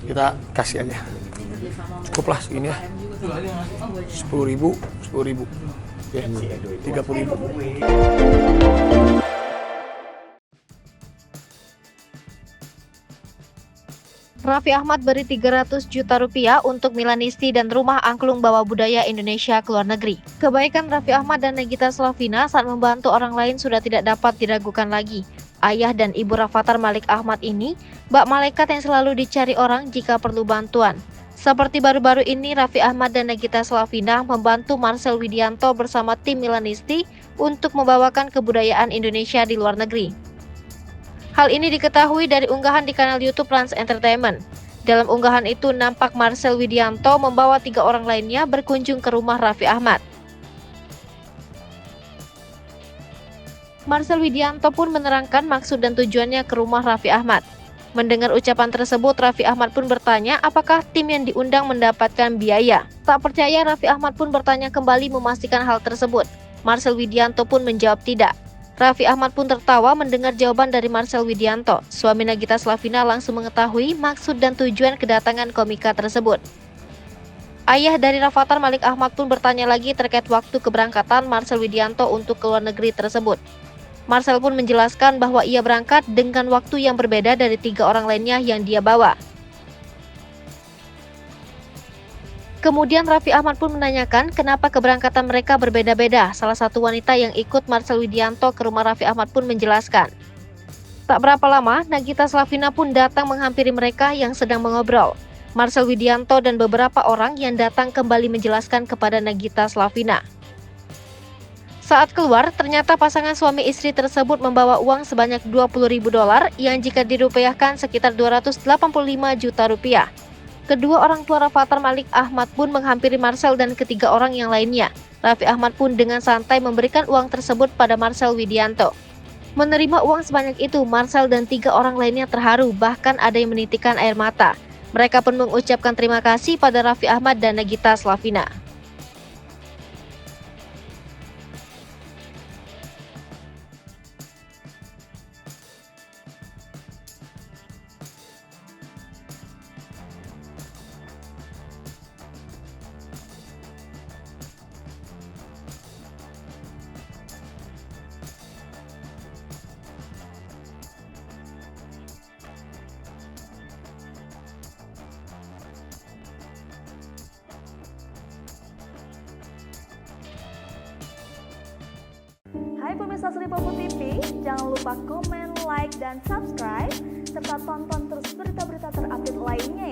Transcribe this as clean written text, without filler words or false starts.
Kita kasih aja. Cukup lah segini ya. 10.000, 10.000. Oke, 30.000. Raffi Ahmad beri 300 juta rupiah untuk Milanisti dan Rumah Angklung Bawa Budaya Indonesia ke luar negeri. Kebaikan Raffi Ahmad dan Nagita Slavina saat membantu orang lain sudah tidak dapat diragukan lagi. Ayah dan ibu Rafathar Malik Ahmad ini, bak malaikat yang selalu dicari orang jika perlu bantuan. Seperti baru-baru ini, Raffi Ahmad dan Nagita Slavina membantu Marcel Widianto bersama tim Milanisti untuk membawakan kebudayaan Indonesia di luar negeri. Hal ini diketahui dari unggahan di kanal YouTube Rans Entertainment. Dalam unggahan itu nampak Marcel Widianto membawa 3 orang lainnya berkunjung ke rumah Raffi Ahmad. Marcel Widianto pun menerangkan maksud dan tujuannya ke rumah Raffi Ahmad. Mendengar ucapan tersebut, Raffi Ahmad pun bertanya apakah tim yang diundang mendapatkan biaya. Tak percaya, Raffi Ahmad pun bertanya kembali memastikan hal tersebut. Marcel Widianto pun menjawab tidak. Raffi Ahmad pun tertawa mendengar jawaban dari Marcel Widianto. Suami Nagita Slavina langsung mengetahui maksud dan tujuan kedatangan komika tersebut. Ayah dari Rafathar Malik Ahmad pun bertanya lagi terkait waktu keberangkatan Marcel Widianto untuk ke luar negeri tersebut. Marcel pun menjelaskan bahwa ia berangkat dengan waktu yang berbeda dari 3 orang lainnya yang dia bawa. Kemudian Raffi Ahmad pun menanyakan kenapa keberangkatan mereka berbeda-beda. Salah satu wanita yang ikut Marcel Widianto ke rumah Raffi Ahmad pun menjelaskan. Tak berapa lama, Nagita Slavina pun datang menghampiri mereka yang sedang mengobrol. Marcel Widianto dan beberapa orang yang datang kembali menjelaskan kepada Nagita Slavina. Saat keluar, ternyata pasangan suami istri tersebut membawa uang sebanyak $20.000 yang jika dirupiahkan sekitar 285 juta rupiah. Kedua orang tua Rafathar Malik Ahmad pun menghampiri Marcel dan ketiga orang yang lainnya. Raffi Ahmad pun dengan santai memberikan uang tersebut pada Marcel Widianto. Menerima uang sebanyak itu, Marcel dan 3 orang lainnya terharu, bahkan ada yang menitikkan air mata. Mereka pun mengucapkan terima kasih pada Raffi Ahmad dan Nagita Slavina. Hai pemirsa Sri Popo TV, jangan lupa komen, like, dan subscribe, serta tonton terus berita-berita terupdate lainnya ya.